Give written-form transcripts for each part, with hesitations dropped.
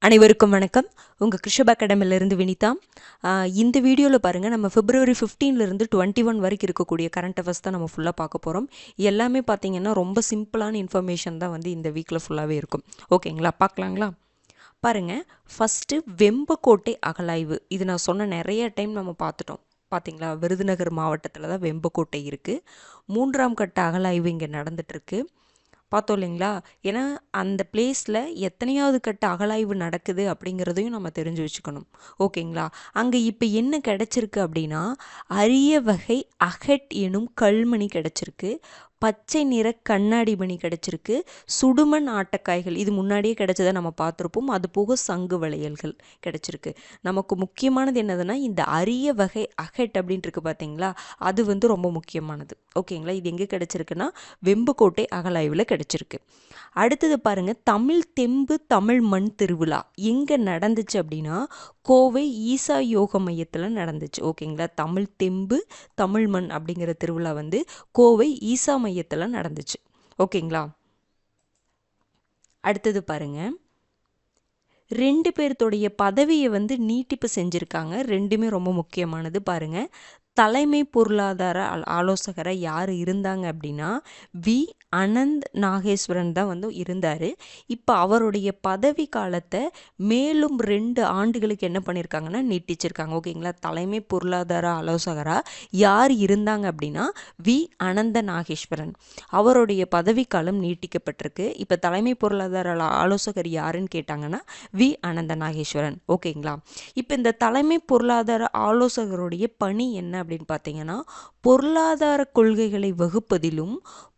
அனைவருக்கும் வணக்கம். உங்கள் கிருஷப் அகாடமிலேருந்து வினிதா. இந்த வீடியோவில் பாருங்கள், நம்ம February 15லேருந்து 21 வரைக்கும் இருக்கக்கூடிய கரண்ட் அஃபேர்ஸ் தான் நம்ம ஃபுல்லாக பார்க்க போகிறோம். எல்லாமே பார்த்திங்கன்னா ரொம்ப சிம்பிளான இன்ஃபர்மேஷன் தான் வந்து இந்த வீக்கில் ஃபுல்லாகவே இருக்கும். ஓகேங்களா, பார்க்கலாங்களா? பாருங்கள், ஃபஸ்ட்டு வெம்பக்கோட்டை அகழாய்வு. இது நான் சொன்ன நிறைய டைம் நம்ம பார்த்துட்டோம். பார்த்திங்களா, விருதுநகர் மாவட்டத்தில் தான் வெம்பக்கோட்டை இருக்குது. 3ஆம் கட்ட அகழாய்வு இங்கே நடந்துகிட்ருக்கு. பார்த்தோம் இல்லைங்களா? ஏன்னா அந்த பிளேஸில் எத்தனையாவது கட்ட அகழாய்வு நடக்குது அப்படிங்கிறதையும் நம்ம தெரிஞ்சு வச்சுக்கணும். ஓகேங்களா? அங்கே இப்போ என்ன கிடச்சிருக்கு அப்படின்னா, அரிய வகை அகட் எனும் கல்மணி கிடச்சிருக்கு. பச்சை நிற கண்ணாடி மணி கிடச்சிருக்கு. சுடுமண் ஆட்டக்காய்கள், இது முன்னாடியே கிடச்சதை நம்ம பார்த்துருப்போம். அது போக சங்கு வளையல்கள் கிடச்சிருக்கு. நமக்கு முக்கியமானது என்னதுன்னா, இந்த அரிய வகை அகட் அப்படின்ட்டு பார்த்தீங்களா, அது வந்து ரொம்ப முக்கியமானது. ஓகேங்களா? இது எங்கே கிடச்சிருக்குன்னா வெம்புக்கோட்டை அகழாய்வில் கிடச்சிருக்கு. அடுத்தது பாருங்கள், தமிழ் தெம்பு தமிழ் மண் திருவிழா எங்கே நடந்துச்சு அப்படின்னா, கோவை ஈசா யோக மையத்தில் நடந்துச்சு. ஓகேங்களா? தமிழ் தெம்பு தமிழ் மண் அப்படிங்கிற திருவிழா வந்து கோவை ஈசா மையத்தில் நடந்துச்சு. ஓகேங்களா? அடுத்தது பாருங்க, 2 பேர்த்தோடைய பதவியை வந்து நீட்டிப்பு செஞ்சுருக்காங்க. ரெண்டுமே ரொம்ப முக்கியமானது. பாருங்க, தலைமை பொருளாதார ஆலோசகராக யார் இருந்தாங்க அப்படின்னா வி அனந்த் நாகேஸ்வரன் தான் வந்து இருந்தார். இப்போ அவருடைய பதவி காலத்தை மேலும் 2 ஆண்டுகளுக்கு என்ன பண்ணியிருக்காங்கன்னா நீட்டிச்சிருக்காங்க. ஓகேங்களா? தலைமை பொருளாதார ஆலோசகராக யார் இருந்தாங்க அப்படின்னா வி அனந்த நாகேஸ்வரன். அவருடைய பதவி காலம் நீட்டிக்கப்பட்டிருக்கு. இப்போ தலைமை பொருளாதார ஆலோசகர் யாருன்னு கேட்டாங்கன்னா வி அனந்த நாகேஸ்வரன். ஓகேங்களா? இப்போ இந்த தலைமை பொருளாதார ஆலோசகருடைய பணி என்ன அப்படின்னு பார்த்தீங்கன்னா, பொருளாதார கொள்கைகளை வகுப்பதிலும்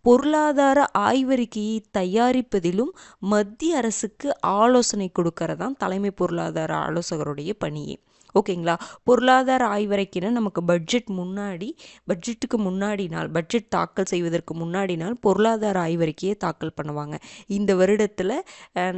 பொருளாதார ஆய்வறிக்கையை தயாரிப்பதிலும் மத்திய அரசுக்கு ஆலோசனை கொடுக்கறதான் தலைமை பொருளாதார ஆலோசகருடைய பணியே. ஓகேங்களா? பொருளாதார ஆய்வறிக்கைன்னா நமக்கு பட்ஜெட்டுக்கு முன்னாடி நாள், பட்ஜெட் தாக்கல் செய்வதற்கு முன்னாடி நாள் பொருளாதார ஆய்வறிக்கையை தாக்கல் பண்ணுவாங்க. இந்த வருடத்தில்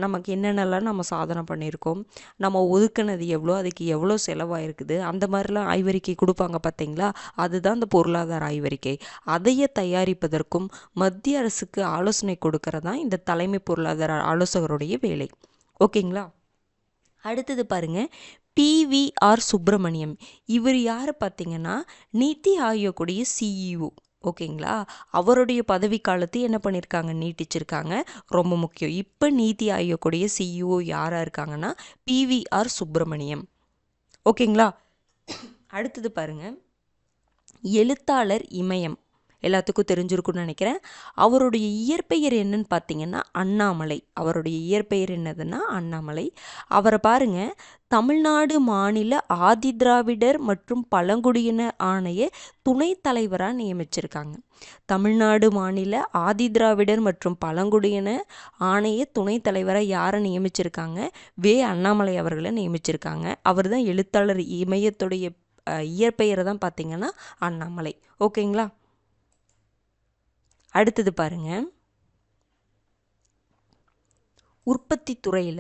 நமக்கு என்னென்னலாம் நம்ம சாதனை பண்ணியிருக்கோம், நம்ம ஒதுக்கினது எவ்வளோ, அதுக்கு எவ்வளோ செலவாயிருக்குது, அந்த மாதிரிலாம் ஆய்வறிக்கை கொடுப்பாங்க பார்த்தீங்களா, அதுதான் இந்த பொருளாதார ஆய்வறிக்கை. அதையே தயாரிப்பதற்கும் மத்திய அரசுக்கு ஆலோசனை கொடுக்கறதான் இந்த தலைமை பொருளாதார ஆலோசகருடைய வேலை. ஓகேங்களா? அடுத்தது பாருங்க, PVR சுப்பிரமணியம். இவர் யார் பார்த்தீங்கன்னா நீத்தி ஆயோக்குடைய CEO. ஓகேங்களா? அவருடைய பதவி காலத்தை என்ன பண்ணியிருக்காங்க, நீட்டிச்சிருக்காங்க. ரொம்ப முக்கியம். இப்போ நீத்தி ஆயோக்குடைய CEO யாராக இருக்காங்கன்னா PVR சுப்பிரமணியம். ஓகேங்களா? அடுத்தது பாருங்க, எழுத்தாளர் இமயம். எல்லாத்துக்கும் தெரிஞ்சிருக்குன்னு நினைக்கிறேன். அவருடைய இயற்பெயர் என்னன்னு பார்த்தீங்கன்னா அண்ணாமலை. அவருடைய இயற்பெயர் என்னதுன்னா அண்ணாமலை. அவரை பாருங்க, தமிழ்நாடு மாநில ஆதிதிராவிடர் மற்றும் பழங்குடியின ஆணைய துணைத் தலைவராக நியமிச்சிருக்காங்க. தமிழ்நாடு மாநில ஆதிதிராவிடர் மற்றும் பழங்குடியின ஆணைய துணைத் தலைவராக யாரை நியமிச்சிருக்காங்க? அண்ணாமலை அவர்களை நியமிச்சிருக்காங்க. அவர் தான் எழுத்தாளர் இமயத்துடைய இயற்பெயரை தான் பார்த்தீங்கன்னா அண்ணாமலை. ஓகேங்களா? அடுத்தது பாருங்க, உற்பத்தி துறையில்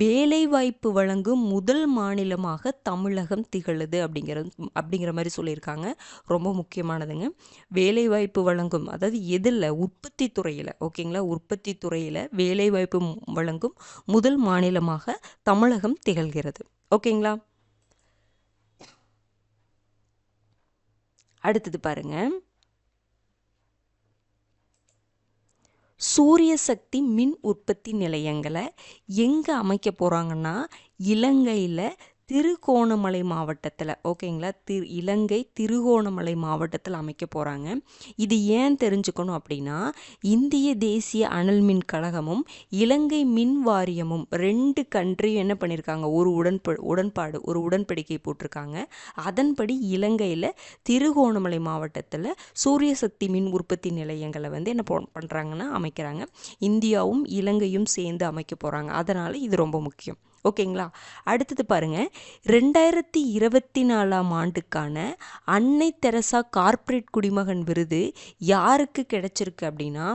வேலைவாய்ப்பு வழங்கும் முதல் மாநிலமாக தமிழகம் திகழுது அப்படிங்கிற மாதிரி சொல்லியிருக்காங்க. ரொம்ப முக்கியமானதுங்க. வேலைவாய்ப்பு வழங்கும், அதாவது எதில், உற்பத்தி துறையில். ஓகேங்களா? உற்பத்தி துறையில் வேலைவாய்ப்பு வழங்கும் முதல் மாநிலமாக தமிழகம் திகழ்கிறது. ஓகேங்களா? அடுத்தது பாருங்க, சூரிய சக்தி மின் உற்பத்தி நிலையங்களை எங்கே அமைக்க போகிறாங்கன்னா இலங்கையில் திருகோணமலை மாவட்டத்தில். ஓகேங்களா? இலங்கை திருகோணமலை மாவட்டத்தில் அமைக்க போகிறாங்க. இது ஏன் தெரிஞ்சுக்கணும் அப்படின்னா, இந்திய தேசிய அனல் மின் கழகமும் இலங்கை மின் வாரியமும் 2 கண்ட்ரியும் என்ன பண்ணியிருக்காங்க, ஒரு உடன்படிக்கை போட்டிருக்காங்க. அதன்படி இலங்கையில் திருகோணமலை மாவட்டத்தில் சூரிய சக்தி மின் உற்பத்தி நிலையங்களை வந்து என்ன பண்ணுறாங்கன்னா அமைக்கிறாங்க. இந்தியாவும் இலங்கையும் சேர்ந்து அமைக்க போகிறாங்க. அதனால் இது ரொம்ப முக்கியம். ஓகேங்களா? அடுத்தது பாருங்க, 2024ஆம் ஆண்டுக்கான அன்னை தெரசா கார்ப்பரேட் குடிமகன் விருது யாருக்கு கிடைச்சிருக்கு அப்படின்னா,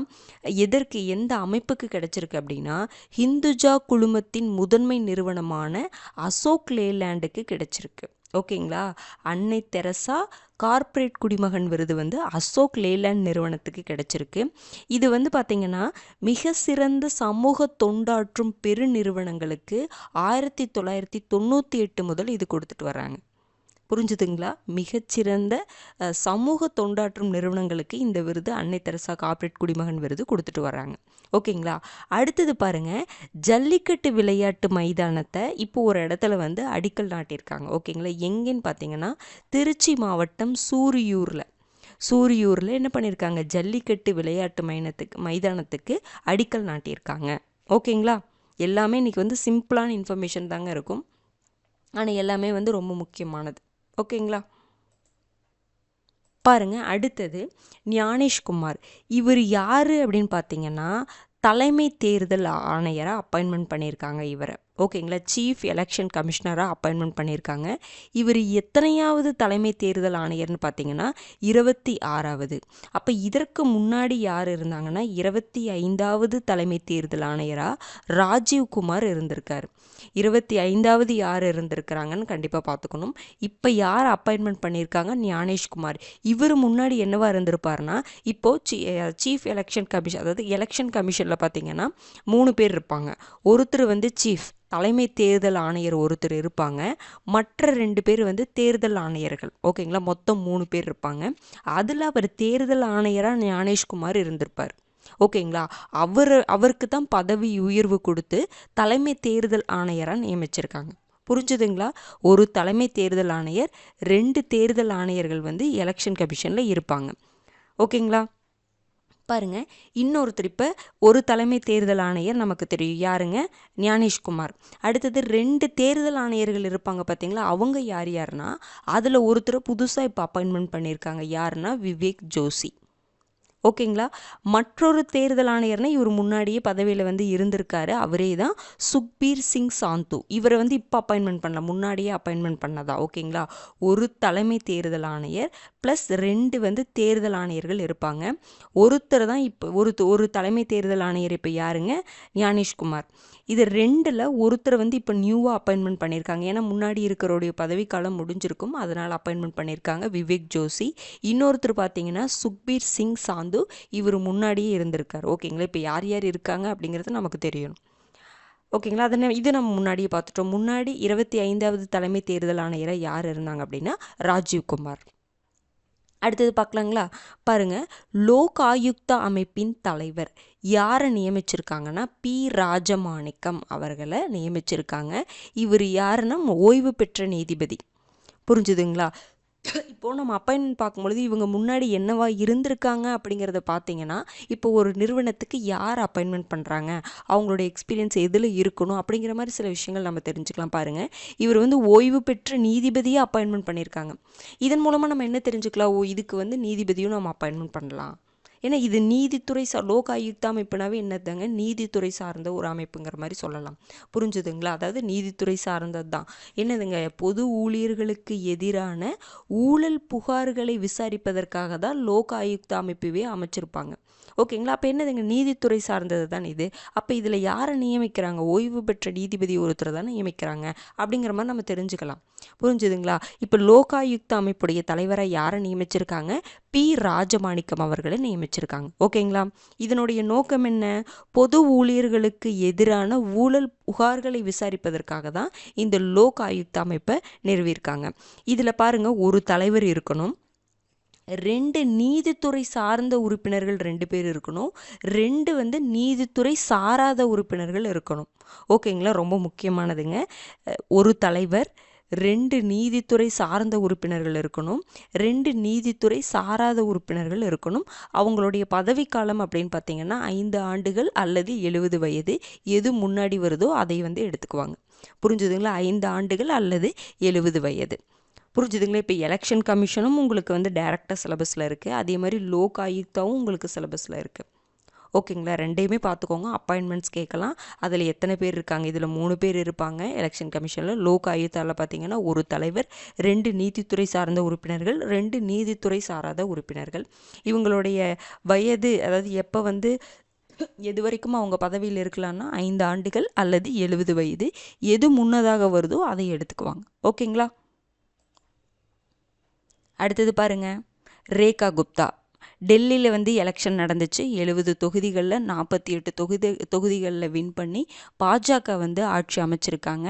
எந்த அமைப்புக்கு கிடைச்சிருக்கு அப்படின்னா ஹிந்துஜா குழுமத்தின் முதன்மை நிறுவனமான அசோக் லேலாண்டுக்கு கிடைச்சிருக்கு. ஓகேங்களா? அன்னை தெரசா கார்ப்பரேட் குடிமகன் விருது வந்து அசோக் லேலேண்ட் நிறுவனத்துக்கு கிடைச்சிருக்கு. இது வந்து பார்த்திங்கன்னா மிக சிறந்த சமூக தொண்டாற்றும் பெருநிறுவனங்களுக்கு 1998 முதல் இது கொடுத்துட்டு வர்றாங்க. புரிஞ்சுதுங்களா? மிகச்சிறந்த சமூக தொண்டாற்றும் நிறுவனங்களுக்கு இந்த விருது அன்னை தெரசா கார்ப்பரேட் குடிமகன் விருது கொடுத்துட்டு வர்றாங்க. ஓகேங்களா? அடுத்தது பாருங்க, ஜல்லிக்கட்டு விளையாட்டு மைதானத்தை இப்போ ஒரு இடத்துல வந்து அடிக்கல் நாட்டியிருக்காங்க. ஓகேங்களா? எங்கேன்னு பார்த்தீங்கன்னா திருச்சி மாவட்டம் சூரியூரில் என்ன பண்ணியிருக்காங்க, ஜல்லிக்கட்டு விளையாட்டு மைதானத்துக்கு அடிக்கல் நாட்டியிருக்காங்க. ஓகேங்களா? எல்லாமே இன்றைக்கி வந்து சிம்பிளான இன்ஃபர்மேஷன் தாங்க இருக்கும், ஆனால் எல்லாமே வந்து ரொம்ப முக்கியமானது. ஓகேங்களா? பாருங்க, அடுத்தது ஞானேஷ்குமார். இவர் யார் அப்படின்னு பார்த்தீங்கன்னா தலைமை தேர்தல் ஆணையராக அப்பாயின்மெண்ட் பண்ணியிருக்காங்க இவரை. ஓகேங்களா? சீஃப் எலெக்ஷன் கமிஷனராக அப்பாயின்மெண்ட் பண்ணியிருக்காங்க. இவர் எத்தனையாவது தலைமை தேர்தல் ஆணையர்னு பார்த்தீங்கன்னா 26வது. அப்போ இதற்கு முன்னாடி யார் இருந்தாங்கன்னா 25வது தலைமை தேர்தல் ஆணையராக ராஜீவ்குமார் இருந்திருக்காரு. 25வது யார் இருந்திருக்கிறாங்கன்னு கண்டிப்பாக பார்த்துக்கணும். இப்போ யார் அப்பாயின்மெண்ட் பண்ணியிருக்காங்க, ஞானேஷ்குமார். இவர் முன்னாடி என்னவா இருந்திருப்பாருன்னா இப்போது சீஃப் எலெக்ஷன் கமிஷன், அதாவது எலெக்ஷன் கமிஷனில் பார்த்தீங்கன்னா 3 பேர் இருப்பாங்க. ஒருத்தர் வந்து சீஃப் தலைமை தேர்தல் ஆணையர் ஒருத்தர் இருப்பாங்க, மற்ற 2 பேர் வந்து தேர்தல் ஆணையர்கள். ஓகேங்களா? மொத்தம் 3 பேர் இருப்பாங்க. அதில் அவர் தேர்தல் ஆணையராக ஞானேஷ்குமார் இருந்திருப்பார். ஓகேங்களா? அவருக்கு தான் பதவி உயர்வு கொடுத்து தலைமை தேர்தல் ஆணையராக நியமிச்சிருக்காங்க. புரிஞ்சுதுங்களா? ஒரு தலைமை தேர்தல் ஆணையர், 2 தேர்தல் ஆணையர்கள் வந்து எலெக்ஷன் கமிஷனில் இருப்பாங்க. ஓகேங்களா? பாருங்க, இன்னொருத்தர் இப்போ ஒரு தலைமை தேர்தல் ஆணையர் நமக்கு தெரியும், யாருங்க, ஞானேஷ்குமார். அடுத்தது 2 தேர்தல் ஆணையர்கள் இருப்பாங்க பார்த்தீங்களா, அவங்க யாருன்னா அதில் ஒருத்தர் புதுசாக இப்போ அப்பாயின்மெண்ட் பண்ணியிருக்காங்க. யாருன்னா விவேக் ஜோஷி. ஓகேங்களா? மற்றொரு தேர்தல் ஆணையர்னா இவர் முன்னாடியே பதவியில் வந்து இருந்திருக்காரு, அவரே தான் சுக்பீர் சிங் சாந்து. இவரை வந்து இப்போ அப்பாயின்மெண்ட் பண்ணலாம், முன்னாடியே அப்பாயின்மெண்ட் பண்ணதா. ஓகேங்களா? ஒரு தலைமை தேர்தல் ஆணையர் ப்ளஸ் 2 வந்து தேர்தல் ஆணையர்கள் இருப்பாங்க. ஒருத்தர் தான் இப்போ ஒரு தலைமை தேர்தல் ஆணையர் இப்போ யாருங்க, ஞானேஷ்குமார். இது 2ல் ஒருத்தர் வந்து இப்போ நியூவாக அப்பாயின்மெண்ட் பண்ணியிருக்காங்க. ஏன்னா முன்னாடி இருக்கிறோடைய பதவிக்காலம் முடிஞ்சிருக்கும், அதனால் அப்பாயின்மெண்ட் பண்ணியிருக்காங்க விவேக் ஜோஷி. இன்னொருத்தர் பார்த்தீங்கன்னா சுக்பீர் சிங் சாந்து, இவர் முன்னாடியே இருந்திருக்கார். ஓகேங்களா? இப்போ யார் யார் இருக்காங்க அப்படிங்கிறது நமக்கு தெரியணும். ஓகேங்களா? இது நம்ம முன்னாடியே பார்த்துட்டோம். முன்னாடி 25வது தலைமை தேர்தல் ஆணையராக யார் இருந்தாங்க அப்படின்னா ராஜீவ்குமார். அடுத்தது பார்க்கலாங்களா? பாருங்க, லோக் ஆயுக்தா அமைப்பின் தலைவர் யாரை நியமிச்சிருக்காங்கன்னா பி ராஜமாணிக்கம் அவர்களை நியமிச்சிருக்காங்க. இவர் யாருன்னா ஓய்வு பெற்ற நீதிபதி. புரிஞ்சுதுங்களா? இப்போது நம்ம அப்பாயின்மெண்ட் பார்க்கும்பொழுது இவங்க முன்னாடி என்னவா இருந்திருக்காங்க அப்படிங்கிறத பார்த்தீங்கன்னா, இப்போ ஒரு நிறுவனத்துக்கு யார் அப்பாயின்மெண்ட் பண்ணுறாங்க, அவங்களோட எக்ஸ்பீரியன்ஸ் எதில் இருக்கணும் அப்படிங்கிற மாதிரி சில விஷயங்கள் நம்ம தெரிஞ்சுக்கலாம். பாருங்கள், இவர் வந்து ஓய்வு பெற்ற நீதிபதியை அப்பாயின்மெண்ட் பண்ணியிருக்காங்க. இதன் மூலமாக நம்ம என்ன தெரிஞ்சுக்கலாம், இதுக்கு வந்து நீதிபதியும் நம்ம அப்பாயின்மெண்ட் பண்ணலாம். ஏன்னா இது நீதித்துறை லோக் ஆயுக்தா அமைப்புனாவே என்னதாங்க, நீதித்துறை சார்ந்த ஒரு அமைப்புங்கிற மாதிரி சொல்லலாம். புரிஞ்சுதுங்களா? அதாவது நீதித்துறை சார்ந்தது தான். என்னதுங்க, பொது ஊழியர்களுக்கு எதிரான ஊழல் புகார்களை விசாரிப்பதற்காக தான் லோக் ஆயுக்தா அமைப்பவே அமைச்சிருப்பாங்க. ஓகேங்களா? அப்போ என்னதுங்க, நீதித்துறை சார்ந்தது தான் இது. அப்போ இதில் யாரை நியமிக்கிறாங்க, ஓய்வு பெற்ற நீதிபதி ஒருத்தர் தானே நியமிக்கிறாங்க அப்படிங்கிற மாதிரி நம்ம தெரிஞ்சுக்கலாம். புரிஞ்சுதுங்களா? இப்போ லோகாயுக்தா அமைப்புடைய தலைவரை யாரை நியமிச்சிருக்காங்க, பி ராஜமாணிக்கம் அவர்களை நியமிச்சிருக்காங்க. ஓகேங்களா? இதனுடைய நோக்கம் என்ன, பொது ஊழியர்களுக்கு எதிரான ஊழல் புகார்களை விசாரிப்பதற்காக தான் இந்த லோக் ஆயுக்தா அமைப்பை நிறுவியிருக்காங்க. இதில் பாருங்க, ஒரு தலைவர் இருக்கணும், 2 நீதித்துறை சார்ந்த உறுப்பினர்கள் 2 பேர் இருக்கணும், 2 வந்து நீதித்துறை சாராத உறுப்பினர்கள் இருக்கணும். ஓகேங்களா? ரொம்ப முக்கியமானதுங்க. ஒரு தலைவர், 2 நீதித்துறை சார்ந்த உறுப்பினர்கள் இருக்கணும், 2 நீதித்துறை சாராத உறுப்பினர்கள் இருக்கணும். அவங்களுடைய பதவிக்காலம் அப்படின்னு பார்த்தீங்கன்னா 5 ஆண்டுகள் அல்லது 70 வயது, எது முன்னாடி வருதோ அதை வந்து எடுத்துக்குவாங்க. புரிஞ்சுதுங்களா? 5 ஆண்டுகள் அல்லது 70 வயது. புரிஞ்சுதுங்களா? இப்போ எலெக்ஷன் கமிஷனும் உங்களுக்கு வந்து டைரக்டாக சிலபஸில் இருக்குது, அதே மாதிரி லோக் ஆயுக்தாவும் உங்களுக்கு சிலபஸில் இருக்குது. ஓகேங்களா? ரெண்டையுமே பார்த்துக்கோங்க. அப்பாயின்மெண்ட்ஸ் கேட்கலாம், அதில் எத்தனை பேர் இருக்காங்க, இதில் 3 பேர் இருப்பாங்க எலெக்ஷன் கமிஷனில். லோக் ஆயுக்தாவில் பார்த்தீங்கன்னா ஒரு தலைவர், 2 நீதித்துறை சார்ந்த உறுப்பினர்கள், 2 நீதித்துறை சாராத உறுப்பினர்கள். இவங்களுடைய வயது, அதாவது எப்போ வந்து எது வரைக்கும் அவங்க பதவியில் இருக்கலாம்னா 5 ஆண்டுகள் அல்லது 70 வயது, எது முன்னதாக வருதோ அதை எடுத்துக்குவாங்க. ஓகேங்களா? அடுத்தது பாருங்க, ரேகா குப்தா. டெல்லியில் வந்து எலெக்ஷன் நடந்துச்சு. 70 தொகுதிகளில் 48 தொகுதிகளில் வின் பண்ணி பாஜக வந்து ஆட்சி அமைச்சிருக்காங்க.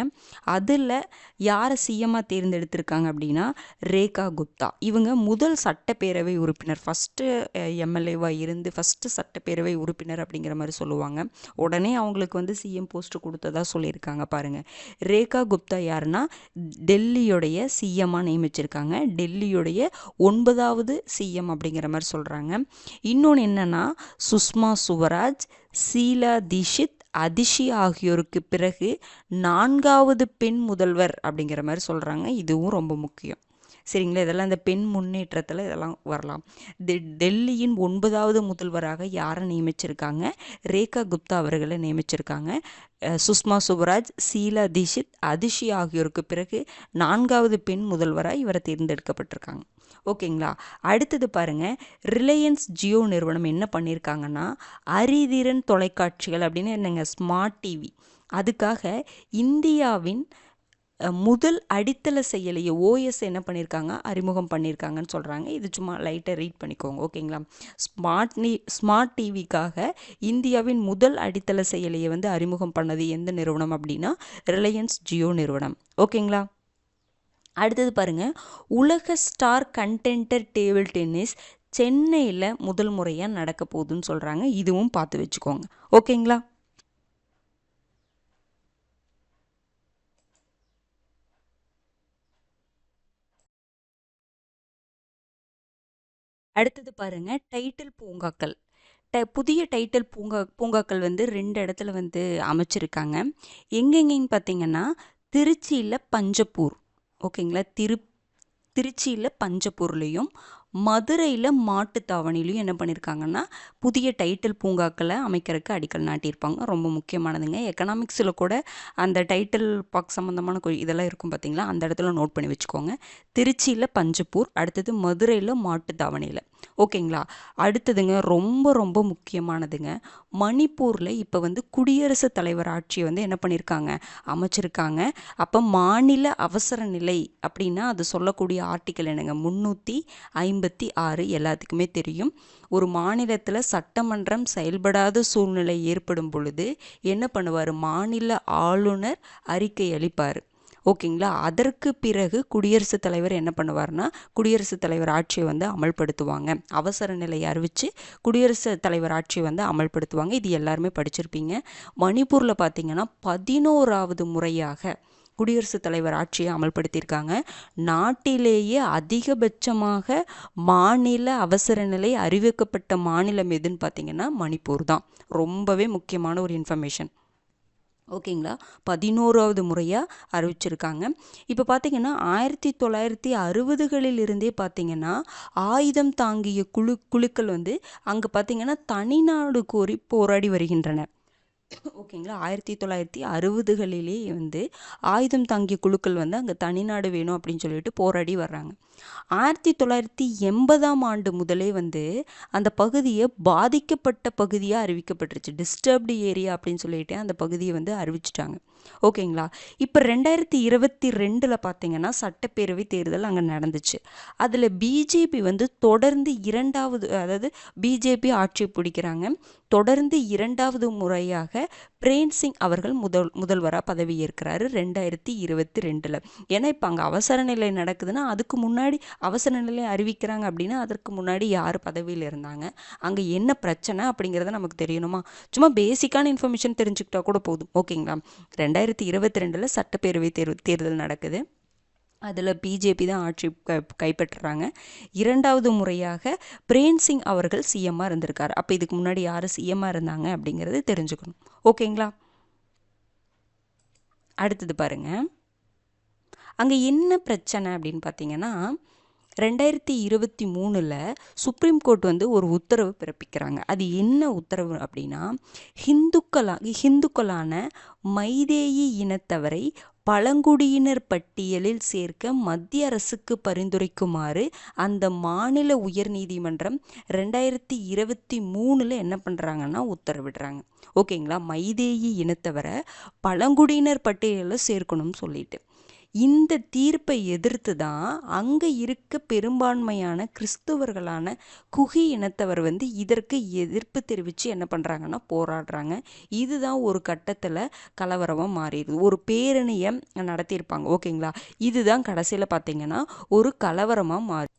அதில் யாரை சிஎம்மாக தேர்ந்தெடுத்திருக்காங்க அப்படின்னா ரேகா குப்தா. இவங்க முதல் சட்டப்பேரவை உறுப்பினர், ஃபஸ்ட்டு எம்எல்ஏவாக இருந்து ஃபஸ்ட்டு சட்டப்பேரவை உறுப்பினர் அப்படிங்கிற மாதிரி சொல்லுவாங்க. உடனே அவங்களுக்கு வந்து சிஎம் போஸ்ட் கொடுத்ததா சொல்லியிருக்காங்க. பாருங்கள், ரேகா குப்தா யாருன்னா டெல்லியோடைய சிஎம்மாக நியமிச்சிருக்காங்க. டெல்லியோடைய 9வது சிஎம் அப்படிங்கிற மாதிரி சொல்கிறாங்க. இன்னொன்று என்னன்னா, சுஷ்மா சுவராஜ், ஷீலா தீட்சித், அதிஷி ஆகியோருக்கு பிறகு 4வது பெண் முதல்வர் அப்படிங்கிற மாதிரி சொல்கிறாங்க. இதுவும் ரொம்ப முக்கியம். சரிங்களா, இதெல்லாம் இந்த பெண் முன்னேற்றத்தில் இதெல்லாம் வரலாம். டெல்லியின் 9வது முதல்வராக யாரை நியமிச்சிருக்காங்க? ரேகா குப்தா அவர்களை நியமிச்சிருக்காங்க. சுஷ்மா சுவராஜ், ஷீலா தீட்சித், அதிஷி ஆகியோருக்கு பிறகு 4வது பெண் முதல்வராக இவரை தேர்ந்தெடுக்கப்பட்டிருக்காங்க. ஓகேங்களா. அடுத்தது பாருங்க, ரிலையன்ஸ் ஜியோ நிறுவனம் என்ன பண்ணியிருக்காங்கன்னா, அறிதிறன் தொலைக்காட்சிகள் அப்படின்னு என்னங்க, ஸ்மார்ட் டிவி, அதுக்காக இந்தியாவின் முதல் அடித்தள செயலியை ஓஎஸ் என்ன பண்ணியிருக்காங்க, அறிமுகம் பண்ணியிருக்காங்கன்னு சொல்கிறாங்க. இது சும்மா லைட்டாக ரீட் பண்ணிக்கோங்க. ஓகேங்களா. ஸ்மார்ட் டிவிக்காக இந்தியாவின் முதல் அடித்தள செயலியை வந்து அறிமுகம் பண்ணது எந்த நிறுவனம் அப்படின்னா ரிலையன்ஸ் ஜியோ நிறுவனம். ஓகேங்களா. அடுத்தது பாருங்கள், உலக ஸ்டார் கண்டென்டர் டேபிள் டென்னிஸ் சென்னையில் முதல் முறையாக நடக்க போகுதுன்னு சொல்கிறாங்க. இதுவும் பார்த்து வச்சுக்கோங்க. ஓகேங்களா. அடுத்தது பாருங்க, டைட்டில் பூங்காக்கள். புதிய டைட்டில் பூங்காக்கள் வந்து 2 இடத்துல வந்து அமைச்சிருக்காங்க. எங்கெங்கன்னு பார்த்தீங்கன்னா திருச்சியில் பஞ்சப்பூர். ஓகேங்களா. திருச்சியில் பஞ்சப்பூர்லேயும் மதுரையில் மாட்டுத்தாவணிலையும் என்ன பண்ணியிருக்காங்கன்னா புதிய டைட்டில் பூங்காக்களை அமைக்கிறதுக்கு அடிக்கல் நாட்டியிருப்பாங்க. ரொம்ப முக்கியமானதுங்க. எக்கனாமிக்ஸில் கூட அந்த டைட்டில் பார்க் சம்மந்தமான இதெல்லாம் இருக்கும் பார்த்தீங்களா, அந்த இடத்துல நோட் பண்ணி வச்சுக்கோங்க. திருச்சியில் பஞ்சப்பூர், அடுத்தது மதுரையில் மாட்டுத்தாவணியில். ஓகேங்களா. அடுத்ததுங்க, ரொம்ப ரொம்ப முக்கியமானதுங்க, மணிப்பூரில் இப்போ வந்து குடியரசுத் தலைவர் ஆட்சியை வந்து என்ன பண்ணியிருக்காங்க, அமைச்சிருக்காங்க. அப்போ மாநில அவசர நிலை அப்படின்னா அது சொல்லக்கூடிய ஆர்டிக்கல் என்னங்க, 356. எல்லாத்துக்குமே தெரியும். ஒரு மாநிலத்தில் சட்டமன்றம் செயல்படாத சூழ்நிலை ஏற்படும் பொழுது என்ன பண்ணுவார், மாநில ஆளுநர் அறிக்கை அளிப்பார். ஓகேங்களா. அதற்கு பிறகு குடியரசுத் தலைவர் என்ன பண்ணுவார்னா குடியரசுத் தலைவர் ஆட்சியை வந்து அமல்படுத்துவாங்க. அவசர நிலையை அறிவித்து குடியரசுத் தலைவர் ஆட்சியை வந்து அமல்படுத்துவாங்க. இது எல்லாருமே படிச்சிருப்பீங்க. மணிப்பூரில் பார்த்தீங்கன்னா 11வது முறையாக குடியரசுத் தலைவர் ஆட்சியை அமல்படுத்தியிருக்காங்க. நாட்டிலேயே அதிகபட்சமாக மாநில அவசர நிலை அறிவிக்கப்பட்ட மாநிலம் எதுன்னு பார்த்தீங்கன்னா மணிப்பூர் தான். ரொம்பவே முக்கியமான ஒரு இன்ஃபர்மேஷன். ஓகேங்களா. 11வது முறையாக அறிவிச்சிருக்காங்க. இப்போ பார்த்தீங்கன்னா 1960களில் இருந்தே பார்த்தீங்கன்னா ஆயுதம் தாங்கிய குழுக்கள் வந்து அங்கே பார்த்தீங்கன்னா தனிநாடு கோரி போராடி வருகின்றன. ஓகேங்களா. 1960களிலே வந்து ஆயுதம் தாங்கிய குழுக்கள் வந்து அங்கே தனிநாடு வேணும் அப்படின்னு சொல்லிட்டு போராடி வர்றாங்க. 1980ஆம் ஆண்டு முதலே வந்து அந்த பகுதியை பாதிக்கப்பட்ட பகுதியாக அறிவிக்கப்பட்டுருச்சு. டிஸ்டர்ப்டு ஏரியா அப்படின்னு சொல்லிட்டு அந்த பகுதியை வந்து அறிவிச்சிட்டாங்க. ஓகேங்களா. இப்போ 2022 பார்த்தீங்கன்னா சட்டப்பேரவை தேர்தல் அங்கே நடந்துச்சு. அதில் பிஜேபி வந்து தொடர்ந்து அதாவது பிஜேபி ஆட்சி பிடிக்கிறாங்க. தொடர்ந்து 2வது முறையாக பிரேம் சிங் அவர்கள் முதல்வராக பதவியேற்கிறாரு 2022. ஏன்னா இப்போ அங்கே அவசர நிலை நடக்குதுன்னா அதுக்கு முன்னாடி அவசர நிலை அறிவிக்கிறாங்க அப்படின்னா அதற்கு முன்னாடி யார் பதவியில் இருந்தாங்க, அங்கே என்ன பிரச்சனை அப்படிங்கிறத நமக்கு தெரியணுமா. சும்மா பேசிக்கான இன்ஃபர்மேஷன் தெரிஞ்சுக்கிட்டா கூட போதும். ஓகேங்களா. 2022 சட்டப்பேரவை தேர்தல் நடக்குது. அதில் பிஜேபி தான் ஆட்சி கைப்பற்றுறாங்க. 2வது முறையாக பிரேம் சிங் அவர்கள் சிஎம்மாக இருந்திருக்காரு. அப்போ இதுக்கு முன்னாடி யார் சிஎம்மாக இருந்தாங்க அப்படிங்கிறது தெரிஞ்சுக்கணும். ஓகேங்களா. அடுத்தது பாருங்க, அங்கே என்ன பிரச்சனை அப்படின்னு பார்த்தீங்கன்னா 2023 சுப்ரீம் கோர்ட் வந்து ஒரு உத்தரவு பிறப்பிக்கிறாங்க. அது என்ன உத்தரவு அப்படின்னா, ஹிந்துக்களான மைதேயி இனத்தவரை பழங்குடியினர் பட்டியலில் சேர்க்க மத்திய அரசுக்கு பரிந்துரைக்குமாறு அந்த மாநில உயர்நீதிமன்றம் 2023 என்ன பண்ணுறாங்கன்னா உத்தரவிடுறாங்க. ஓகேங்களா. மைதேயி இனத்தவரை பழங்குடியினர் பட்டியலில் சேர்க்கணும்னு சொல்லிட்டு இந்த தீர்ப்பை எதிர்த்து தான் அங்கே இருக்க பெரும்பான்மையான கிறிஸ்துவர்களான குகி இனத்தவர் வந்து இதற்கு எதிர்ப்பு தெரிவித்து என்ன பண்ணுறாங்கன்னா போராடுறாங்க. இதுதான் ஒரு கட்டத்தில் கலவரமாக மாறிடுது. ஒரு பேரணியை நடத்தியிருப்பாங்க ஓகேங்களா. இதுதான் கடைசியில் பார்த்தீங்கன்னா ஒரு கலவரமாக மாறி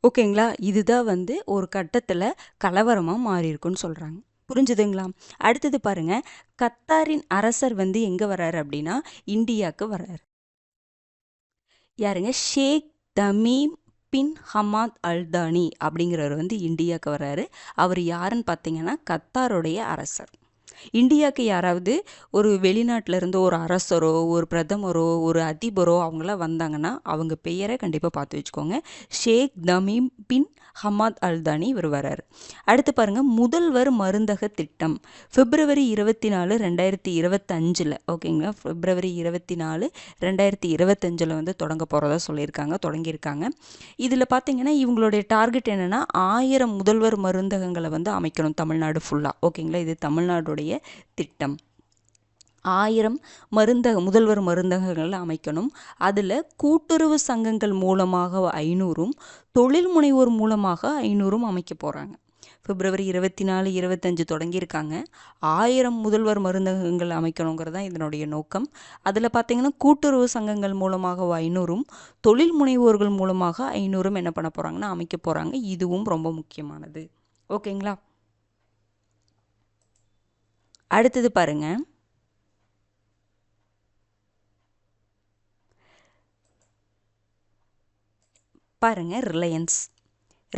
ஓகேங்களா. இதுதான் வந்து ஒரு கட்டத்தில் கலவரமாக மாறியிருக்குன்னு சொல்கிறாங்க. புரிஞ்சுதுங்களா. அடுத்தது பாருங்க, கத்தாரின் அரசர் வந்து எங்கே வர்றாரு அப்படின்னா இந்தியாவுக்கு வர்றாரு. யாருங்க? Sheikh Tamim bin Hamad Al Thani அப்படிங்கிறவர் வந்து இந்தியாவுக்கு வர்றாரு. அவர் யாருன்னு பார்த்தீங்கன்னா கத்தாருடைய அரசர். இந்தியாவுக்கு யாராவது ஒரு வெளிநாட்டில் இருந்து ஒரு அரசரோ ஒரு பிரதமரோ ஒரு அதிபரோ அவங்களாம் வந்தாங்கன்னா அவங்க பெயரை கண்டிப்பாக பார்த்து வச்சுக்கோங்க. Sheikh Tamim bin Hamad Al Thani இவர் வர்றார். அடுத்து பாருங்கள், முதல்வர் மருந்தக திட்டம் பிப்ரவரி 24, 2025 ஓகேங்களா. பிப்ரவரி 24, 2025 வந்து தொடங்க போகிறதா தொடங்கியிருக்காங்க. இதில் பார்த்தீங்கன்னா இவங்களுடைய டார்கெட் என்னென்னா 1000 முதல்வர் மருந்தகங்களை வந்து அமைக்கணும் தமிழ்நாடு ஃபுல்லாக. ஓகேங்களா. இது தமிழ்நாடுடைய திட்டம். 1000 முதல்வர் மருந்தகங்கள் அமைக்கணும். அதில் கூட்டுறவு சங்கங்கள் மூலமாக 500ம் தொழில் முனைவோர் மூலமாக 500ம் அமைக்க போகிறாங்க. பிப்ரவரி 24, 25 தொடங்கியிருக்காங்க. 1000 முதல்வர் மருந்தகங்கள் அமைக்கணுங்கிறது தான் இதனுடைய நோக்கம். அதில் பார்த்தீங்கன்னா கூட்டுறவு சங்கங்கள் மூலமாக 500ம் தொழில் முனைவோர்கள் மூலமாக 500ம் என்ன பண்ண போகிறாங்கன்னா அமைக்க போகிறாங்க. இதுவும் ரொம்ப முக்கியமானது. ஓகேங்களா. அடுத்தது பாருங்க,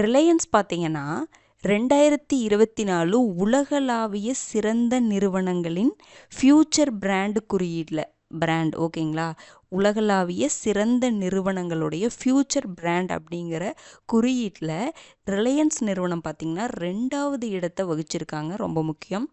ரிலையன்ஸ் பார்த்தீங்கன்னா 2024 உலகளாவிய சிறந்த நிறுவனங்களின் ஃபியூச்சர் பிராண்ட் குறியீட்டில் ஓகேங்களா. உலகளாவிய சிறந்த நிறுவனங்களுடைய ஃபியூச்சர் பிராண்ட் அப்படிங்கிற குறியீட்டில் ரிலையன்ஸ் நிறுவனம் பார்த்திங்கன்னா 2வது இடத்தை வகிச்சிருக்காங்க. ரொம்ப முக்கியம்.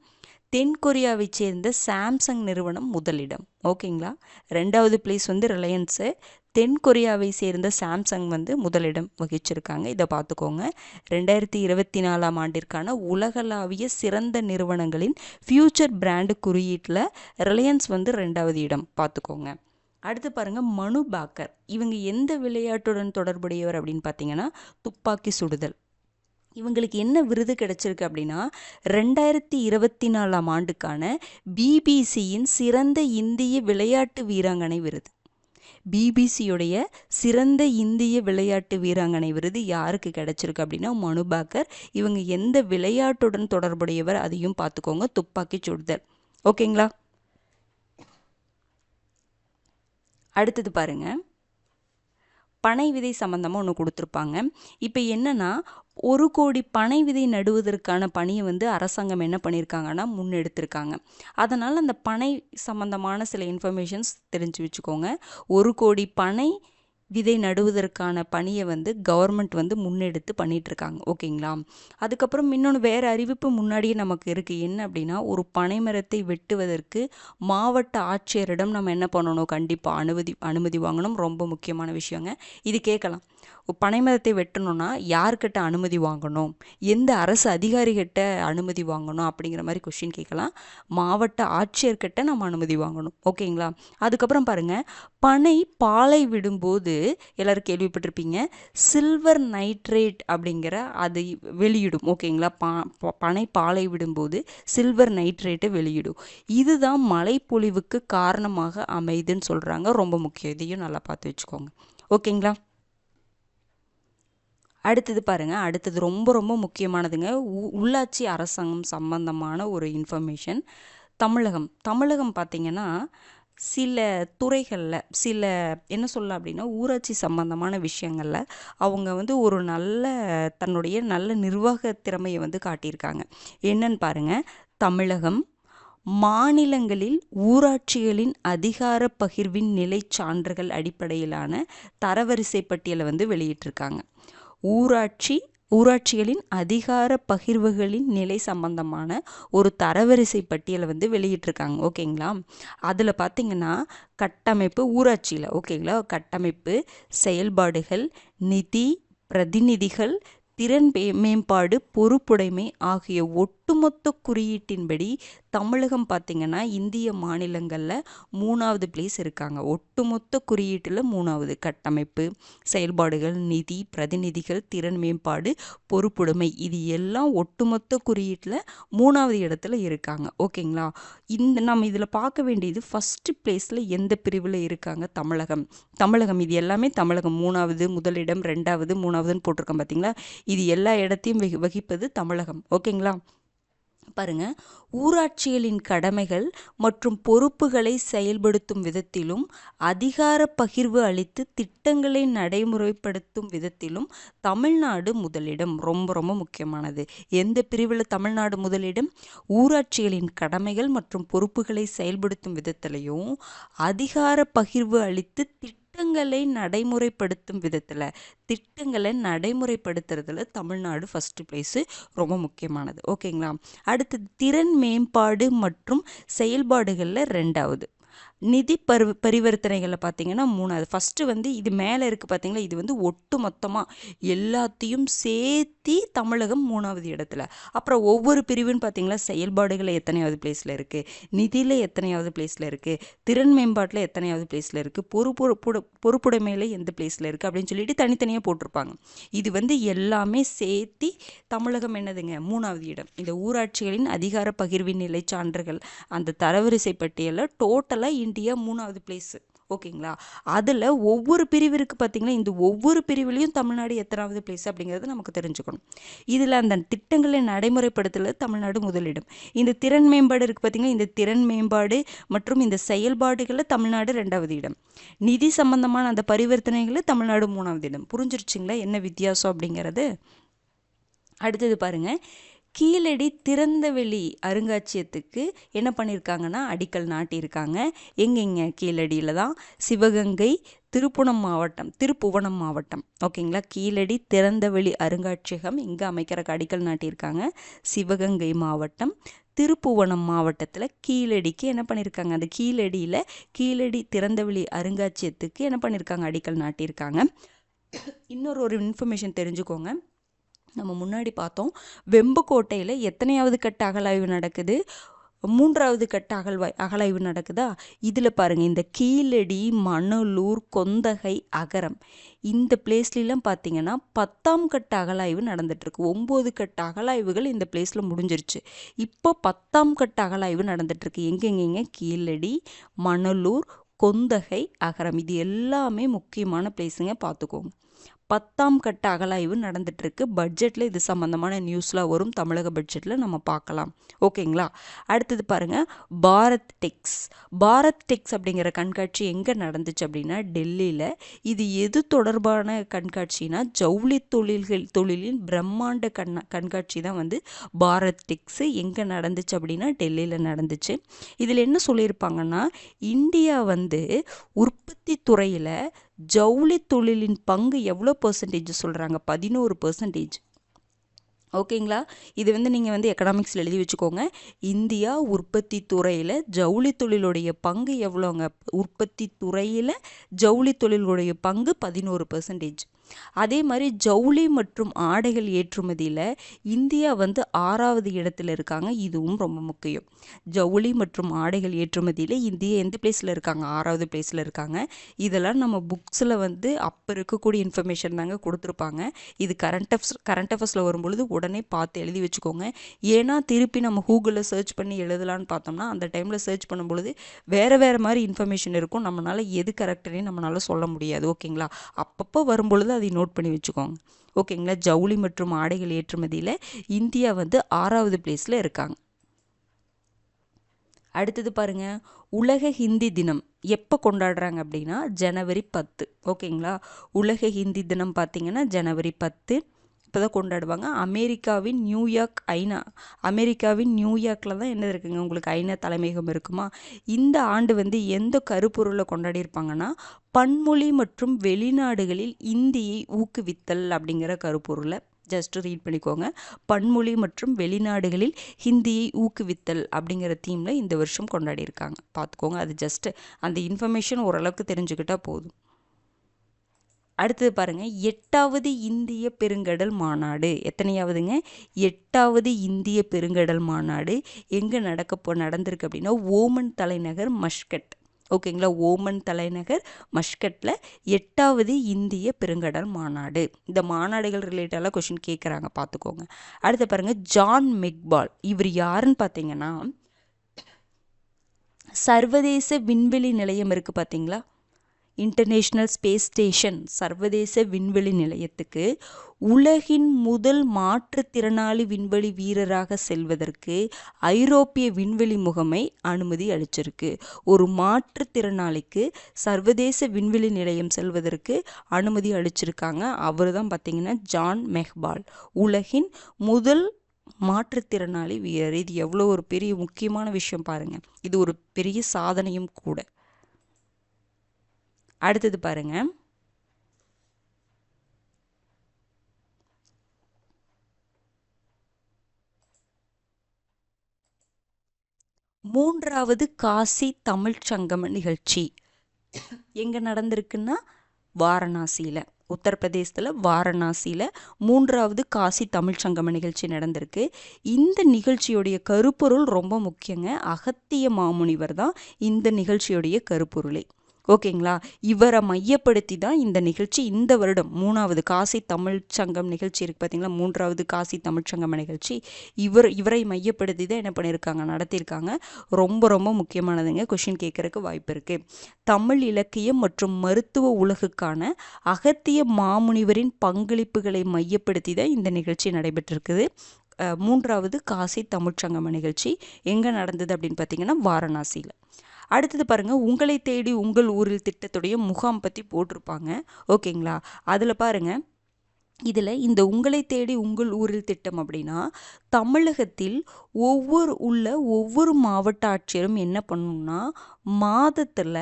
தென்கொரியாவை சேர்ந்த சாம்சங் நிறுவனம் முதலிடம். ஓகேங்களா. 2வது பிளேஸ் வந்து ரிலையன்ஸு, தென்கொரியாவை சேர்ந்த சாம்சங் வந்து முதலிடம் வகிச்சிருக்காங்க. இதை பார்த்துக்கோங்க. 2024 ஆண்டிற்கான உலகளாவிய சிறந்த நிறுவனங்களின் ஃபியூச்சர் பிராண்டு குறியீட்டில் ரிலையன்ஸ் வந்து 2வது இடம். பார்த்துக்கோங்க. அடுத்து பாருங்கள், மனு பாக்கர். இவங்க எந்த விளையாட்டுடன் தொடர்புடையவர் அப்படின்னு பார்த்தீங்கன்னா துப்பாக்கி சுடுதல். இவங்களுக்கு என்ன விருது கிடைச்சிருக்கு அப்படின்னா 2024 ஆண்டுக்கான பிபிசியின் சிறந்த இந்திய விளையாட்டு வீராங்கனை விருது. பிபிசியுடைய சிறந்த இந்திய விளையாட்டு வீராங்கனை விருது யாருக்கு கிடைச்சிருக்கு அப்படின்னா மனு பாக்கர். இவங்க எந்த விளையாட்டுடன் தொடர்புடையவர் அதையும் பார்த்துக்கோங்க. துப்பாக்கி சுடுதல். ஓகேங்களா. அடுத்தது பாருங்க, பனை விதை சம்மந்தமாக ஒன்று கொடுத்துருப்பாங்க. இப்போ என்னென்னா 1 கோடி பனை விதை நடுவதற்கான பணியை வந்து அரசாங்கம் என்ன பண்ணியிருக்காங்கன்னா முன்னெடுத்திருக்காங்க. அதனால் அந்த பனை சம்மந்தமான சில இன்ஃபர்மேஷன்ஸ் தெரிஞ்சு வச்சுக்கோங்க. 1 கோடி பனை விதை நடுவதற்கான பணியை வந்து கவர்மெண்ட் வந்து முன்னெடுத்து பண்ணிகிட்ருக்காங்க. ஓகேங்களா. அதுக்கப்புறம் இன்னொன்று வேறு அறிவிப்பு முன்னாடியே நமக்கு இருக்குது. என்ன அப்படின்னா ஒரு பனை மரத்தை வெட்டுவதற்கு மாவட்ட ஆட்சியரிடம் நம்ம என்ன பண்ணணும், கண்டிப்பாக அனுமதி வாங்கணும். ரொம்ப முக்கியமான விஷயங்க. இது கேட்கலாம், பனை மரத்தை வெட்டணும்னா யார்கிட்ட அனுமதி வாங்கணும், எந்த அரசு அதிகாரிகிட்ட அனுமதி வாங்கணும் அப்படிங்கிற மாதிரி கொஸ்டின் கேட்கலாம். மாவட்ட ஆட்சியர்கிட்ட நம்ம அனுமதி வாங்கணும். ஓகேங்களா. அதுக்கப்புறம் பாருங்கள், பனை பாலை விடும்போது எல்லோரும் கேள்விப்பட்டிருப்பீங்க, சில்வர் நைட்ரேட் அப்படிங்கிற அது வெளியிடும். ஓகேங்களா. பனை பாலை விடும்போது சில்வர் நைட்ரேட்டை வெளியிடும். இதுதான் மழைப்பொழிவுக்கு காரணமாக அமைதுன்னு சொல்கிறாங்க. ரொம்ப முக்கியம். இதையும் நல்லா பார்த்து வச்சுக்கோங்க. ஓகேங்களா. அடுத்தது பாருங்கள், அடுத்தது ரொம்ப ரொம்ப முக்கியமானதுங்க. உள்ளாட்சி அரசாங்கம் சம்பந்தமான ஒரு இன்ஃபர்மேஷன். தமிழகம் பார்த்திங்கன்னா சில துறைகளில் என்ன சொல்லலாம் அப்படின்னா ஊராட்சி சம்பந்தமான விஷயங்களில் அவங்க வந்து ஒரு தன்னுடைய நல்ல நிர்வாக திறமையை வந்து காட்டியிருக்காங்க. என்னன்னு பாருங்கள், தமிழகம் மாநிலங்களில் ஊராட்சிகளின் அதிகார பகிர்வின் நிலை சான்றுகள் அடிப்படையிலான தரவரிசை பட்டியலை வந்து வெளியிட்டிருக்காங்க. ஊராட்சிகளின் அதிகார பகிர்வுகளின் நிலை சம்பந்தமான ஒரு தரவரிசை பட்டியலை வந்து வெளியிட்டிருக்காங்க. ஓகேங்களா. அதில் பார்த்திங்கன்னா கட்டமைப்பு, ஊராட்சியில் ஓகேங்களா, கட்டமைப்பு, செயல்பாடுகள், நிதி, பிரதிநிதிகள், திறன் மேம்பாடு, பொறுப்புடைமை ஆகிய ஒட்டுமொத்த குறியீட்டின்படி தமிழகம் பார்த்திங்கன்னா இந்திய மாநிலங்களில் 3வது பிளேஸ் இருக்காங்க. ஒட்டுமொத்த குறியீட்டில் 3வது. கட்டமைப்பு, செயல்பாடுகள், நிதி, பிரதிநிதிகள், திறன் மேம்பாடு, பொறுப்புடைமை, இது எல்லாம் ஒட்டுமொத்த குறியீட்டில் 3வது இடத்துல இருக்காங்க. ஓகேங்களா? நம்ம இதில் பார்க்க வேண்டியது ஃபஸ்ட்டு பிளேஸில் எந்த பிரிவில் இருக்காங்க? தமிழகம் இது எல்லாமே தமிழகம். 3வது, முதலிடம், 2வது, 3வதுன்னு போட்டிருக்கோம் பார்த்தீங்களா? இது எல்லா இடத்தையும் வகிப்பது தமிழகம். ஓகேங்களா? பாருங்க, ஊராட்சிகளின் கடமைகள் மற்றும் பொறுப்புகளை செயல்படுத்தும் விதத்திலும் அதிகார பகிர்வு அளித்து திட்டங்களை நடைமுறைப்படுத்தும் விதத்திலும் தமிழ்நாடு முதலிடம். ரொம்ப ரொம்ப முக்கியமானது. எந்த பிரிவில் தமிழ்நாடு முதலிடம்? ஊராட்சிகளின் கடமைகள் மற்றும் பொறுப்புகளை செயல்படுத்தும் விதத்திலையும் அதிகார பகிர்வு அளித்து திட்டங்களை நடைமுறைப்படுத்தும் விதத்தில், திட்டங்களை நடைமுறைப்படுத்துறதுல தமிழ்நாடு ஃபஸ்ட்டு பிளேஸு. ரொம்ப முக்கியமானது. ஓகேங்களா? அடுத்தது திறன் மேம்பாடு மற்றும் செயல்பாடுகளில் 2வது. நிதி பரிவர்த்தனைகளில் பார்த்தீங்கன்னா 3வது. ஃபஸ்ட்டு வந்து இது மேலே இருக்குது பார்த்தீங்களா, இது வந்து ஒட்டு மொத்தமாக எல்லாத்தையும் சேர்த்தி தமிழகம் 3வது இடத்துல. அப்புறம் ஒவ்வொரு பிரிவுன்னு பார்த்தீங்களா, செயல்பாடுகளில் எத்தனையாவது பிளேஸில் இருக்குது, நிதியில் எத்தனையாவது பிளேஸில் இருக்குது, திறன் மேம்பாட்டில் எத்தனையாவது பிளேஸில் இருக்குது, பொறுப்புடைமையில் எந்த பிளேஸில் இருக்குது அப்படின்னு சொல்லிட்டு தனித்தனியாக போட்டிருப்பாங்க. இது வந்து எல்லாமே சேர்த்தி தமிழகம் என்னதுங்க? 3வது இடம். இந்த ஊராட்சிகளின் அதிகார பகிர்வின் நிலை சான்றுகள் அந்த தரவரிசை பட்டியலில் டோட்டலாக இந்தியா 3வது பிளேஸு. ஓகேங்களா? அதில் ஒவ்வொரு பிரிவு இருக்குது பார்த்தீங்களா, இந்த ஒவ்வொரு பிரிவுலையும் தமிழ்நாடு எத்தனாவது பிளேஸ் அப்படிங்கிறது நமக்கு தெரிஞ்சுக்கணும். இதில் அந்த திட்டங்களை நடைமுறைப்படுத்தல தமிழ்நாடு முதலிடம். இந்த திறன் மேம்பாடு இருக்குது பார்த்தீங்கன்னா, இந்த திறன் மேம்பாடு மற்றும் இந்த செயல்பாடுகளில் தமிழ்நாடு 2வது இடம். நிதி சம்பந்தமான அந்த பரிவர்த்தனைகளில் தமிழ்நாடு 3வது இடம். புரிஞ்சிருச்சுங்களா என்ன வித்தியாசம் அப்படிங்கிறது? அடுத்தது பாருங்கள், கீழடி திறந்தவெளி அருங்காட்சியகத்துக்கு என்ன பண்ணியிருக்காங்கன்னா அடிக்கல் நாட்டியிருக்காங்க. எங்கெங்க? கீழடியில் தான். சிவகங்கை, திருப்புவனம் மாவட்டம். ஓகேங்களா? கீழடி திறந்தவெளி அருங்காட்சியகம் இங்கே அமைக்கிறக்கு அடிக்கல் நாட்டியிருக்காங்க. சிவகங்கை மாவட்டம், திருப்புவனம் மாவட்டத்தில் கீழடிக்கு என்ன பண்ணியிருக்காங்க? அந்த கீழடி திறந்தவெளி அருங்காட்சியகத்துக்கு என்ன பண்ணியிருக்காங்க? அடிக்கல் நாட்டியிருக்காங்க. இன்னொரு இன்ஃபர்மேஷன் தெரிஞ்சுக்கோங்க. நம்ம முன்னாடி பார்த்தோம், வெம்புக்கோட்டையில் எத்தனையாவது கட்ட அகழாய்வு நடக்குது? 3வது கட்ட அகழாய்வு நடக்குதா? இதில் பாருங்கள், இந்த கீழடி, மணலூர், கொந்தகை, அகரம் இந்த பிளேஸ்லாம் பார்த்தீங்கன்னா 10ஆம் கட்ட அகழாய்வு நடந்துட்டுருக்கு. 9 கட்ட அகழாய்வுகள் இந்த பிளேஸில் முடிஞ்சிருச்சு. இப்போ 10ஆம் கட்ட அகழாய்வு நடந்துட்டுருக்கு. எங்கெங்கங்க? கீழடி, மணலூர், கொந்தகை, அகரம் இது எல்லாமே முக்கியமான பிளேஸுங்க, பார்த்துக்கோங்க. 10ஆம் கட்ட அகழாய்வு நடந்துட்டுருக்கு. பட்ஜெட்டில் இது சம்மந்தமான நியூஸ்லாம் வரும். தமிழக பட்ஜெட்டில் நம்ம பார்க்கலாம். ஓகேங்களா? அடுத்தது பாருங்கள், பாரத் டெக்ஸ் அப்படிங்கிற கண்காட்சி எங்கே நடந்துச்சு அப்படின்னா டெல்லியில். இது எது தொடர்பான கண்காட்சினா ஜவுளி தொழிலின் பிரம்மாண்ட கண்காட்சி தான் வந்து பாரத் டெக்ஸு. எங்கே நடந்துச்சு அப்படின்னா டெல்லியில் நடந்துச்சு. இதில் என்ன சொல்லியிருப்பாங்கன்னா, இந்தியா வந்து உற்பத்தி துறையில் ஜவுளி தொழிலின் பங்கு எவ்வளோ % சொல்கிறாங்க? 11%. ஓகேங்களா? இது வந்து நீங்கள் வந்து எக்கனாமிக்ஸில் எழுதி வச்சுக்கோங்க. இந்தியா உற்பத்தி துறையில் ஜவுளி தொழிலுடைய பங்கு எவ்வளோங்க? உற்பத்தி துறையில் ஜவுளி தொழிலுடைய பங்கு 11%. அதே மாதிரி ஜவுளி மற்றும் ஆடைகள் ஏற்றுமதியில் இந்தியா வந்து 6வது இடத்துல இருக்காங்க. இதுவும் ரொம்ப முக்கியம். ஜவுளி மற்றும் ஆடைகள் ஏற்றுமதியில் இந்தியா எந்த பிளேஸில் இருக்காங்க? 6வது பிளேஸில் இருக்காங்க. இதெல்லாம் நம்ம புக்ஸில் வந்து அப்போ இருக்கக்கூடிய இன்ஃபர்மேஷன் தாங்க கொடுத்துருப்பாங்க. இது கரண்ட் அஃபேர்ஸில் வரும்பொழுது உடனே பார்த்து எழுதி வச்சுக்கோங்க. ஏன்னா திருப்பி நம்ம கூகுளில் சர்ச் பண்ணி எழுதலான்னு பார்த்தோம்னா அந்த டைமில் சர்ச் பண்ணும்பொழுது வேறு மாதிரி இன்ஃபர்மேஷன் இருக்கும். நம்மளால் எது கரெக்டுன்னு நம்மளால் சொல்ல முடியாது. ஓகேங்களா? அப்பப்போ வரும்பொழுது அதை நோட் பண்ணி வச்சுக்கோங்க. ஓகேங்களா? ஜவுளி மற்றும் ஆடைகள் ஏற்றுமதியில் இந்தியா வந்து 6வது பிளேஸில் இருக்காங்க. அடுத்தது பாருங்க, உலக ஹிந்தி தினம் எப்போ கொண்டாடுறாங்க அப்படின்னா ஜனவரி 10. ஓகேங்களா? உலக ஹிந்தி தினம் பார்த்தீங்கன்னா ஜனவரி 10 இப்போ தான் கொண்டாடுவாங்க. அமெரிக்காவின் நியூயார்க்கில் தான் என்ன இருக்குங்க? உங்களுக்கு ஐநா தலைமையகம் இருக்குமா? இந்த ஆண்டு வந்து எந்த கருப்பொருளை கொண்டாடியிருப்பாங்கன்னா பன்மொழி மற்றும் வெளிநாடுகளில் இந்தியை ஊக்குவித்தல் அப்படிங்கிற கருப்பொருளை ஜஸ்ட் ரீட் பண்ணிக்கோங்க. பன்மொழி மற்றும் வெளிநாடுகளில் ஹிந்தியை ஊக்குவித்தல் அப்படிங்கிற தீமில் இந்த வருஷம் கொண்டாடியிருக்காங்க. பார்த்துக்கோங்க. அது ஜஸ்ட் அந்த இன்ஃபர்மேஷன் ஓரளவுக்கு தெரிஞ்சுக்கிட்டால் போதும். அடுத்தது பாருங்க, 8வது இந்திய பெருங்கடல் மாநாடு. எத்தனையாவதுங்க? 8வது இந்திய பெருங்கடல் மாநாடு எங்கே நடந்திருக்கு அப்படின்னா ஓமன் தலைநகர் மஷ்கட். ஓகேங்களா, ஓமன் தலைநகர் மஷ்கட்டில் 8வது இந்திய பெருங்கடல் மாநாடு. இந்த மாநாடுகள் ரிலேட்டடாக கொஷின் கேட்குறாங்க, பார்த்துக்கோங்க. அடுத்து பாருங்க, ஜான் மெக்பால். இவர் யாருன்னு பார்த்தீங்கன்னா, சர்வதேச விண்வெளி நிலையம் இருக்குது பார்த்தீங்களா, இன்டர்நேஷ்னல் ஸ்பேஸ் ஸ்டேஷன், சர்வதேச விண்வெளி நிலையத்துக்கு உலகின் முதல் மாற்றுத்திறனாளி விண்வெளி வீரராக செல்வதற்கு ஐரோப்பிய விண்வெளி முகமை அனுமதி அளிச்சிருக்கு. ஒரு மாற்றுத்திறனாளிக்கு சர்வதேச விண்வெளி நிலையம் செல்வதற்கு அனுமதி அளிச்சிருக்காங்க. அவர் தான் பார்த்தீங்கன்னா ஜான் மெக்பால், உலகின் முதல் மாற்றுத்திறனாளி வீரர். இது எவ்வளோ ஒரு பெரிய முக்கியமான விஷயம் பாருங்க, இது ஒரு பெரிய சாதனையும் கூட. அடுத்தது பாருங்க, மூன்றாவது காசி தமிழ் சங்கம நிகழ்ச்சி எங்கே நடந்திருக்குன்னா வாரணாசியில், உத்தரப்பிரதேசத்தில் வாரணாசியில் 3வது காசி தமிழ் சங்கம நிகழ்ச்சி நடந்திருக்கு. இந்த நிகழ்ச்சியுடைய கருப்பொருள் ரொம்ப முக்கியங்க. அகத்திய மாமுனிவர் தான் இந்த நிகழ்ச்சியுடைய கருப்பொருளை. ஓகேங்களா, இவரை மையப்படுத்தி தான் இந்த நிகழ்ச்சி இந்த வருடம் 3வது காசி தமிழ் சங்கம் நிகழ்ச்சி இருக்குது பார்த்தீங்களா, 3வது காசி தமிழ் சங்கம நிகழ்ச்சி இவரை மையப்படுத்தி தான் என்ன பண்ணியிருக்காங்க, நடத்தியிருக்காங்க. ரொம்ப ரொம்ப முக்கியமானதுங்க, கொஷின் கேட்குறதுக்கு வாய்ப்பு இருக்குது. தமிழ் இலக்கியம் மற்றும் மருத்துவ உலகுக்கான அகத்திய மாமுனிவரின் பங்களிப்புகளை மையப்படுத்தி தான் இந்த நிகழ்ச்சி நடைபெற்றிருக்குது. 3வது காசி தமிழ் சங்கம நிகழ்ச்சி எங்கே நடந்தது அப்படின்னு பார்த்தீங்கன்னா வாரணாசியில். அடுத்தது பாருங்க, உங்களை தேடி உங்கள் ஊரில் திட்டத்துடைய முகாம் பற்றி போட்டிருப்பாங்க. ஓகேங்களா, அதில் பாருங்க, இதில் இந்த உங்களை தேடி உங்கள் ஊரில் திட்டம் அப்படின்னா தமிழகத்தில் ஒவ்வொரு மாவட்ட ஆட்சியரும் என்ன பண்ணணும்னா மாதத்தில்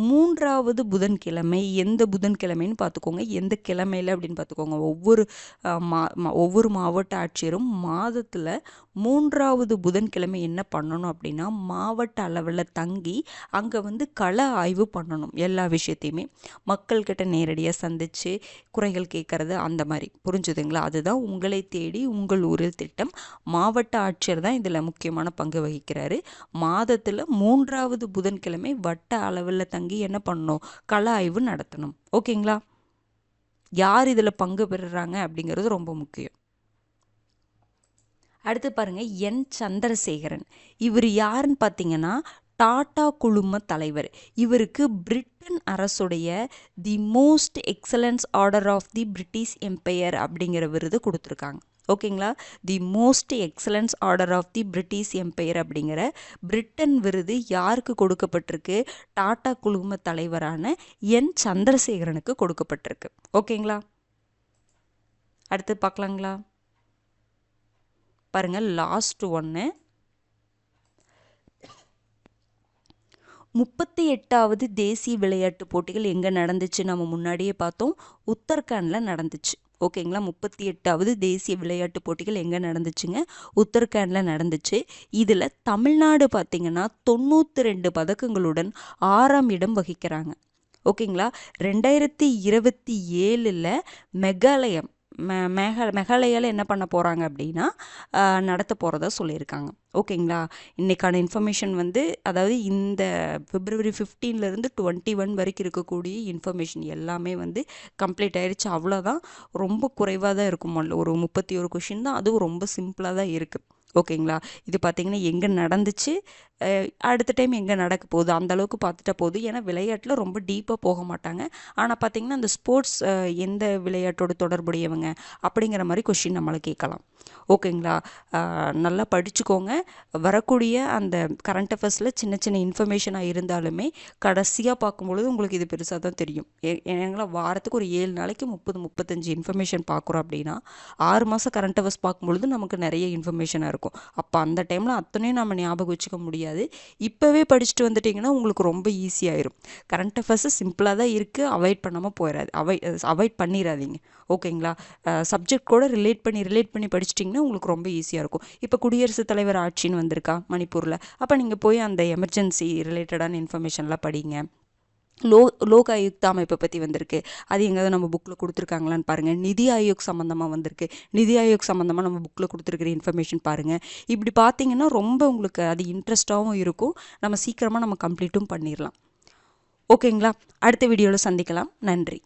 3வது புதன்கிழமை, எந்த புதன்கிழமைன்னு பார்த்துக்கோங்க, எந்த கிழமையில் அப்படின்னு பார்த்துக்கோங்க. ஒவ்வொரு மாவட்ட ஆட்சியரும் மாதத்தில் 3வது புதன்கிழமை என்ன பண்ணணும் அப்படின்னா மாவட்ட அளவில் தங்கி அங்கே கள ஆய்வு பண்ணணும். எல்லா விஷயத்தையுமே மக்கள்கிட்ட நேரடியாக சந்தித்து குறைகள் கேட்கறது, அந்த மாதிரி. புரிஞ்சுதுங்களா? அதுதான் உங்களை தேடி உங்கள் ஊரில் திட்டம். மாவட்ட ஆட்சியர் தான் இதில் முக்கியமான பங்கு வகிக்கிறாரு. மாதத்தில் 3வது புதன்கிழமை வட்ட அளவில் தங்கி என்ன பண்ணணும், கள ஆய்வு நடத்தணும். ஓகேங்களா, யார் இதில் பங்கு பெறுறாங்க அப்படிங்கிறது ரொம்ப முக்கியம். அடுத்து பாருங்க, என் சந்திரசேகரன். இவர் யாருன்னு பார்த்தீங்கன்னா டாடா குழும தலைவர். இவருக்கு பிரிட்டன் அரசுடைய the most excellence order of the British Empire அப்படிங்கிற விருது கொடுத்துருக்காங்க. ஓகேங்களா, the most excellence order of the British Empire அப்படிங்கிற பிரிட்டன் விருது யாருக்கு கொடுக்கப்பட்டிருக்கு? டாடா குழும தலைவரான என் சந்திரசேகரனுக்கு கொடுக்கப்பட்டிருக்கு. ஓகேங்களா, அடுத்து பார்க்கலாங்களா? பாருங்க, லாஸ்ட் ஒன்று, 38வது தேசிய விளையாட்டு போட்டிகள் எங்கே நடந்துச்சு? நம்ம முன்னாடியே பார்த்தோம், உத்தரகாண்டில் நடந்துச்சு. ஓகேங்களா, 38வது தேசிய விளையாட்டு போட்டிகள் எங்கே நடந்துச்சுங்க? உத்தரகாண்டில் நடந்துச்சு. இதில் தமிழ்நாடு பார்த்திங்கன்னா 92 பதக்கங்களுடன் 6ஆம் இடம் வகிக்கிறாங்க. ஓகேங்களா, 2027 மெகாலயம் மெகாலயாவில் என்ன பண்ண போகிறாங்க அப்படின்னா நடத்த போகிறதா சொல்லியிருக்காங்க. ஓகேங்களா, இன்றைக்கான இன்ஃபர்மேஷன் அதாவது இந்த February 15 21 வரைக்கும் இருக்கக்கூடிய இன்ஃபர்மேஷன் எல்லாமே கம்ப்ளீட் ஆயிடுச்சு. அவ்வளோதான், ரொம்ப குறைவாக தான் இருக்கும். ஒரு 31 கொஷின் தான், அதுவும் ரொம்ப சிம்பிளாக தான் இருக்குது. ஓகேங்களா, இது பார்த்திங்கன்னா எங்கே நடந்துச்சு, அடுத்த டைம் எங்கே நடக்க போகுது, அந்தளவுக்கு பார்த்துட்டா போகுது. ஏன்னா விளையாட்டில் ரொம்ப டீப்பாக போக மாட்டாங்க. ஆனால் பார்த்திங்கன்னா அந்த ஸ்போர்ட்ஸ் எந்த விளையாட்டோட தொடர்புடையவங்க அப்படிங்கிற மாதிரி கொஷின் நம்மளை கேட்கலாம். ஓகேங்களா, நல்லா படிச்சுக்கோங்க. வரக்கூடிய அந்த கரண்ட் அஃபேர்ஸில் சின்ன சின்ன இன்ஃபர்மேஷனாக இருந்தாலுமே கடைசியாக பார்க்கும்பொழுது உங்களுக்கு இது பெருசாக தான் தெரியும். ஏன்னா வாரத்துக்கு ஒரு 7 நாளைக்கு 30-35 இன்ஃபர்மேஷன் பார்க்குறோம் அப்படின்னா 6 மாதம் கரண்ட் அஃபேர்ஸ் பார்க்கும்பொழுது நமக்கு நிறைய இன்ஃபர்மேஷனாக இருக்கும். அப்போ அந்த டைமில் அத்தனையும் நம்ம ஞாபகம் வச்சுக்க முடியாது. இப்போவே படிச்சுட்டு வந்துட்டிங்கன்னா உங்களுக்கு ரொம்ப ஈஸியாயிரும். கரண்ட் அஃபேர்ஸு சிம்பிளாக தான் இருக்குது, அவாய்ட் பண்ணாமல் போயிடாது, அவாய்ட் பண்ணிடாதீங்க. ஓகேங்களா, சப்ஜெக்ட் கூட ரிலேட் பண்ணி படிச்சிட்டிங்கன்னா உங்களுக்கு ரொம்ப ஈஸியாக இருக்கும். இப்போ குடியரசுத் தலைவர் ஆட்சின்னு வந்திருக்கா மணிப்பூரில், அப்போ நீங்கள் போய் அந்த எமர்ஜென்சி ரிலேட்டடான இன்ஃபர்மேஷன்லாம் படிங்க. லோக் ஆயுக்தா அமைப்பை பற்றி வந்திருக்கு. அது எங்கேயாவது நம்ம புக்கில் கொடுத்துருக்காங்களான்னு பாருங்கள். நிதி ஆயோக் சம்மந்தமாக வந்திருக்கு. நிதி ஆயோக் சம்மந்தமாக நம்ம புக்கில் கொடுத்துருக்கிற இன்ஃபர்மேஷன் பாருங்கள். இப்படி பார்த்தீங்கன்னா ரொம்ப உங்களுக்கு அது இன்ட்ரெஸ்ட்டாகவும் இருக்கும். நம்ம சீக்கிரமாக நம்ம கம்ப்ளீட்டும் பண்ணிடலாம். ஓகேங்களா? அடுத்த வீடியோவில் சந்திக்கலாம். நன்றி.